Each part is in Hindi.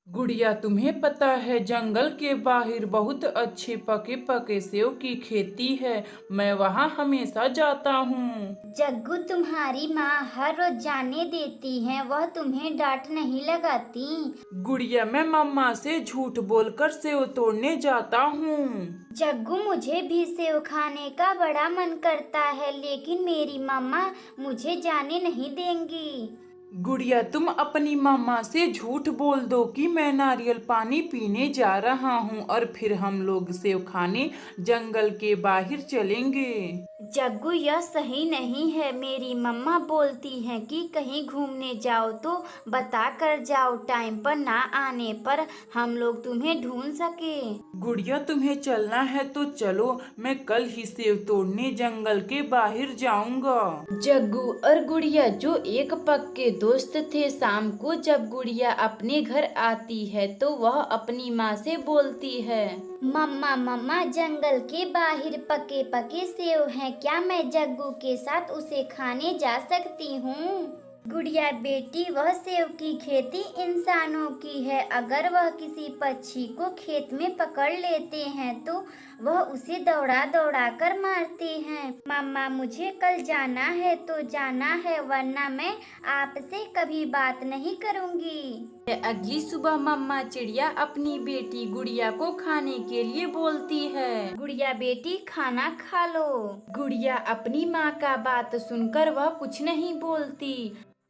गुड़िया, तुम्हें पता है जंगल के बाहर बहुत अच्छे पके पके सेव की खेती है। मैं वहाँ हमेशा जाता हूँ। जग्गू, तुम्हारी माँ हर रोज जाने देती है, वह तुम्हें डांट नहीं लगाती। गुड़िया, मैं मम्मा से झूठ बोलकर सेव तोड़ने जाता हूँ। जग्गू, मुझे भी सेव खाने का बड़ा मन करता है, लेकिन मेरी मम्मा मुझे जाने नहीं देंगी। गुड़िया, तुम अपनी मम्मा से झूठ बोल दो कि मैं नारियल पानी पीने जा रहा हूँ और फिर हम लोग सेव खाने जंगल के बाहर चलेंगे। जग्गू, यह सही नहीं है। मेरी मम्मा बोलती हैं कि कहीं घूमने जाओ तो बता कर जाओ, टाइम पर ना आने पर हम लोग तुम्हें ढूंढ सके। गुड़िया, तुम्हें चलना है तो चलो, मैं कल ही सेव तोड़ने जंगल के बाहर जाऊंगा। जग्गू और गुड़िया जो एक पक्के दोस्त थे, शाम को जब गुड़िया अपने घर आती है तो वह अपनी माँ से बोलती है, मम्मा मम्मा, जंगल के बाहर पके पके सेव हैं, क्या मैं जग्गू के साथ उसे खाने जा सकती हूँ? गुड़िया बेटी, वह सेव की खेती इंसानों की है। अगर वह किसी पक्षी को खेत में पकड़ लेते हैं तो वह उसे दौड़ा दौड़ा कर मारते हैं। मम्मा, मुझे कल जाना है तो जाना है, वरना मैं आपसे कभी बात नहीं करूंगी। अगली सुबह मम्मा चिड़िया अपनी बेटी गुड़िया को खाने के लिए बोलती है, गुड़िया बेटी, खाना खा लो। गुड़िया अपनी माँ का बात सुनकर वह कुछ नहीं बोलती।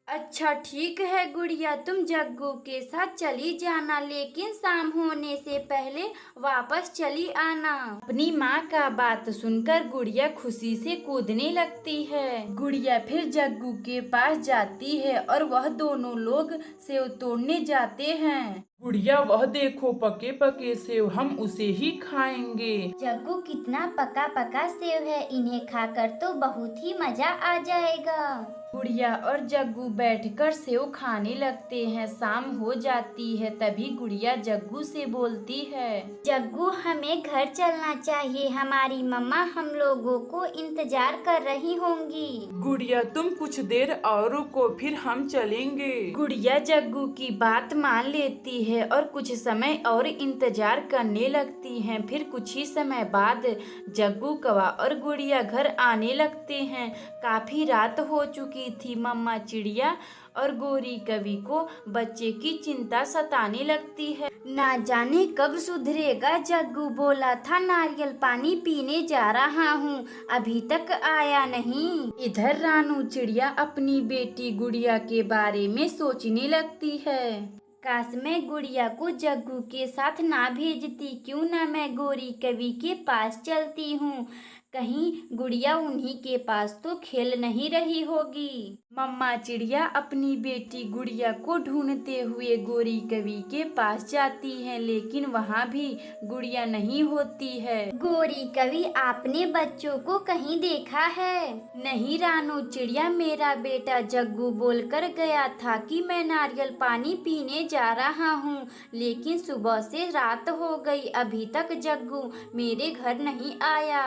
अच्छा ठीक है गुड़िया, तुम जग्गू के साथ चली जाना, लेकिन शाम होने से पहले वापस चली आना। अपनी माँ का बात सुनकर गुड़िया खुशी से कूदने लगती है। गुड़िया फिर जग्गू के पास जाती है और वह दोनों लोग सेव तोड़ने जाते हैं। गुड़िया, वह देखो पके पके सेव, हम उसे ही खाएंगे। जग्गू, कितना पका पका सेव है, इन्हें खाकर तो बहुत ही मजा आ जाएगा। गुड़िया और जग्गू बैठकर सेव खाने लगते हैं। शाम हो जाती है, तभी गुड़िया जग्गू से बोलती है, जग्गू, हमें घर चलना चाहिए, हमारी मम्मा हम लोगों को इंतजार कर रही होंगी। गुड़िया, तुम कुछ देर और रुको, फिर हम चलेंगे। गुड़िया जग्गू की बात मान लेती है और कुछ समय और इंतजार करने लगती हैं। फिर कुछ ही समय बाद जग्गू कौवा और गुड़िया घर आने लगते हैं। काफी रात हो चुकी थी। मम्मा चिड़िया और गोरी कवि को बच्चे की चिंता सताने लगती है। ना जाने कब सुधरेगा, जग्गू बोला था नारियल पानी पीने जा रहा हूँ, अभी तक आया नहीं। इधर रानू चिड़िया अपनी बेटी गुड़िया के बारे में सोचने लगती है, काश मैं गुड़िया को जग्गू के साथ ना भेजती, क्यों ना मैं गोरी कवि के पास चलती हूँ, कहीं गुड़िया उन्हीं के पास तो खेल नहीं रही होगी। मम्मा चिड़िया अपनी बेटी गुड़िया को ढूंढते हुए गोरी कवि के पास जाती हैं, लेकिन वहाँ भी गुड़िया नहीं होती है। गोरी कवि, आपने बच्चों को कहीं देखा है? नहीं रानू चिड़िया, मेरा बेटा जग्गू बोलकर गया था कि मैं नारियल पानी पीने जा रहा हूँ, लेकिन सुबह से रात हो गई, अभी तक जग्गू मेरे घर नहीं आया।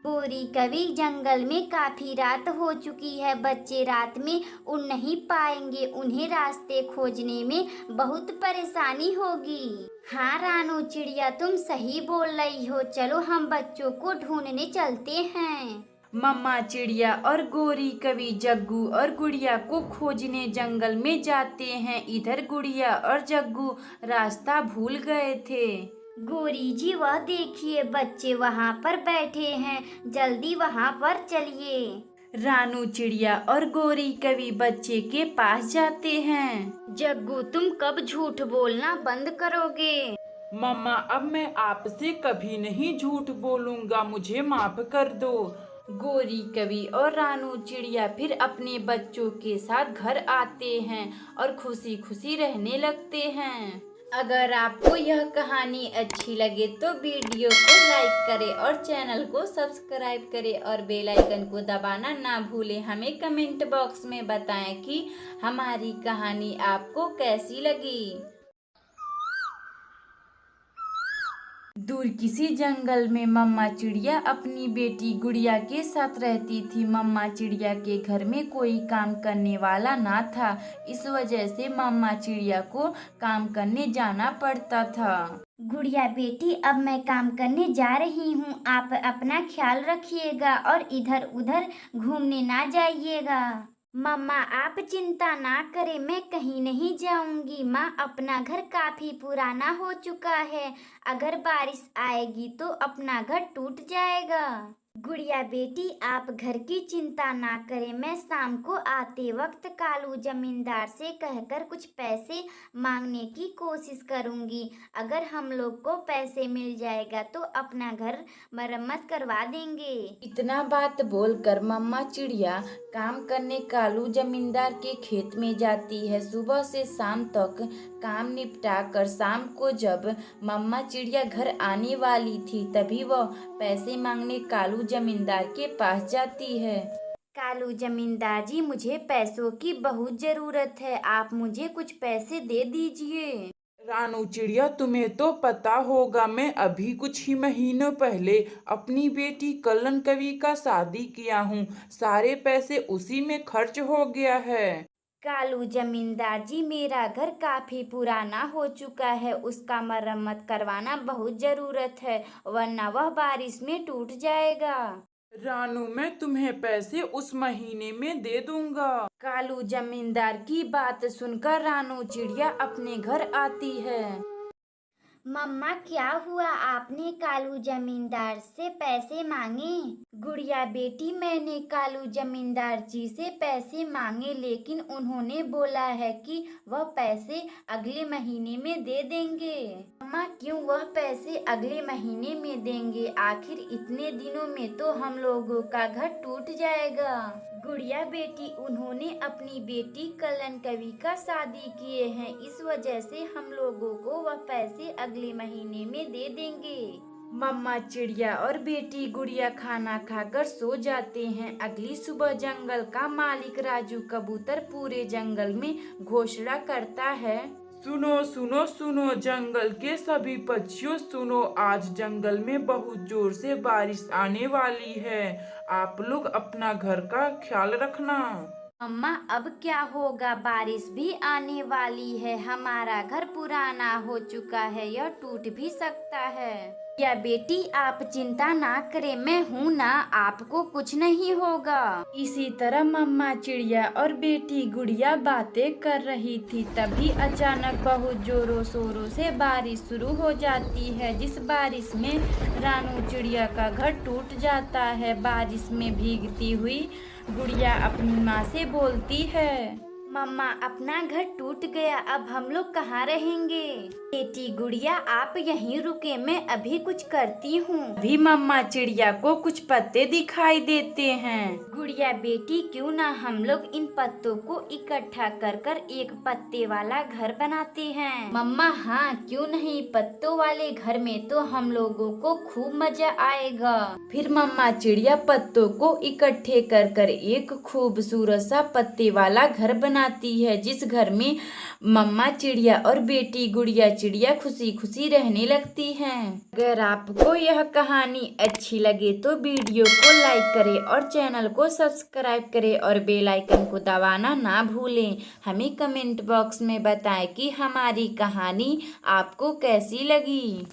गोरी कवि, जंगल में काफी रात हो चुकी है, बच्चे रात में उड़ नहीं पाएंगे, उन्हें रास्ते खोजने में बहुत परेशानी होगी। हाँ रानू चिड़िया, तुम सही बोल रही हो, चलो हम बच्चों को ढूंढने चलते हैं। मम्मा चिड़िया और गोरी कवि जग्गू और गुड़िया को खोजने जंगल में जाते हैं। इधर गुड़िया और जग्गू रास्ता भूल गए थे। गोरी जी, वह देखिए बच्चे वहाँ पर बैठे हैं, जल्दी वहाँ पर चलिए। रानू चिड़िया और गोरी कवि बच्चे के पास जाते हैं। जग्गू, तुम कब झूठ बोलना बंद करोगे? मम्मा, अब मैं आपसे कभी नहीं झूठ बोलूंगा, मुझे माफ कर दो। गोरी कवि और रानू चिड़िया फिर अपने बच्चों के साथ घर आते हैं और खुशी खुशी रहने लगते हैं। अगर आपको यह कहानी अच्छी लगे तो वीडियो को लाइक करें और चैनल को सब्सक्राइब करें और बेल आइकन को दबाना ना भूलें। हमें कमेंट बॉक्स में बताएं कि हमारी कहानी आपको कैसी लगी। दूर किसी जंगल में मम्मा चिड़िया अपनी बेटी गुड़िया के साथ रहती थी। मम्मा चिड़िया के घर में कोई काम करने वाला ना था। इस वजह से मम्मा चिड़िया को काम करने जाना पड़ता था। गुड़िया बेटी, अब मैं काम करने जा रही हूँ। आप अपना ख्याल रखिएगा और इधर उधर घूमने ना जाइएगा। मम्मा आप चिंता ना करें, मैं कहीं नहीं जाऊंगी। माँ, अपना घर काफी पुराना हो चुका है, अगर बारिश आएगी तो अपना घर टूट जाएगा। गुड़िया बेटी, आप घर की चिंता ना करें। मैं शाम को आते वक्त कालू जमींदार से कहकर कुछ पैसे मांगने की कोशिश करूंगी। अगर हम लोग को पैसे मिल जाएगा तो अपना घर मरम्मत करवा देंगे। इतना बात बोलकर मम्मा चिड़िया काम करने कालू जमींदार के खेत में जाती है। सुबह से शाम तक काम निपटा कर शाम को जब मम्मा चिड़िया घर आने वाली थी तभी वह पैसे मांगने कालू जमींदार के पास जाती है। कालू जमींदार जी, मुझे पैसों की बहुत जरूरत है, आप मुझे कुछ पैसे दे दीजिए। रानू चिड़िया, तुम्हें तो पता होगा मैं अभी कुछ ही महीनों पहले अपनी बेटी कलन कवि का शादी किया हूँ। सारे पैसे उसी में खर्च हो गया है। कालू जमींदार जी, मेरा घर काफी पुराना हो चुका है, उसका मरम्मत करवाना बहुत जरूरत है, वरना वह बारिश में टूट जाएगा। रानू, मैं तुम्हें पैसे उस महीने में दे दूंगा। कालू जमींदार की बात सुनकर रानू चिड़िया अपने घर आती है। मम्मा, क्या हुआ, आपने कालू जमींदार से पैसे मांगे? गुड़िया बेटी, मैंने कालू जमींदार जी से पैसे मांगे, लेकिन उन्होंने बोला है कि वह पैसे अगले महीने में दे देंगे। मम्मा, क्यों वह पैसे अगले महीने में देंगे? आखिर इतने दिनों में तो हम लोगों का घर टूट जाएगा। गुड़िया बेटी, उन्होंने अपनी बेटी कलन कवि का शादी किए हैं, इस वजह से हम लोगों को वह पैसे अगले महीने में दे देंगे। मम्मा चिड़िया और बेटी गुड़िया खाना खाकर सो जाते हैं। अगली सुबह जंगल का मालिक राजू कबूतर पूरे जंगल में घोषणा करता है। सुनो सुनो सुनो जंगल के सभी पक्षियों सुनो, आज जंगल में बहुत जोर से बारिश आने वाली है। आप लोग अपना घर का ख्याल रखना। मम्मा, अब क्या होगा? बारिश भी आने वाली है, हमारा घर पुराना हो चुका है, यह टूट भी सकता है। या बेटी, आप चिंता ना करें, मैं हूँ ना, आपको कुछ नहीं होगा। इसी तरह मम्मा चिड़िया और बेटी गुड़िया बातें कर रही थी, तभी अचानक बहुत जोरों शोरों से बारिश शुरू हो जाती है, जिस बारिश में रानू चिड़िया का घर टूट जाता है। बारिश में भीगती हुई गुड़िया अपनी माँ से बोलती है, मम्मा, अपना घर टूट गया, अब हम लोग कहाँ रहेंगे? बेटी गुड़िया, आप यहीं रुके, मैं अभी कुछ करती हूँ। अभी मम्मा चिड़िया को कुछ पत्ते दिखाई देते हैं। गुड़िया बेटी, क्यों ना हम लोग इन पत्तों को इकट्ठा कर कर एक पत्ते वाला घर बनाते हैं? मम्मा, हाँ, क्यों नहीं, पत्तों वाले घर में तो हम लोगों को खूब मजा आएगा। फिर मम्मा चिड़िया पत्तों को इकट्ठे कर कर एक खूबसूरत सा पत्ते वाला घर बनाती है, जिस घर में मम्मा चिड़िया और बेटी गुड़िया चिड़िया खुशी खुशी रहने लगती हैं। अगर आपको यह कहानी अच्छी लगे तो वीडियो को लाइक करें और चैनल को सब्सक्राइब करें और बेल आइकन को दबाना ना भूलें। हमें कमेंट बॉक्स में बताएं कि हमारी कहानी आपको कैसी लगी।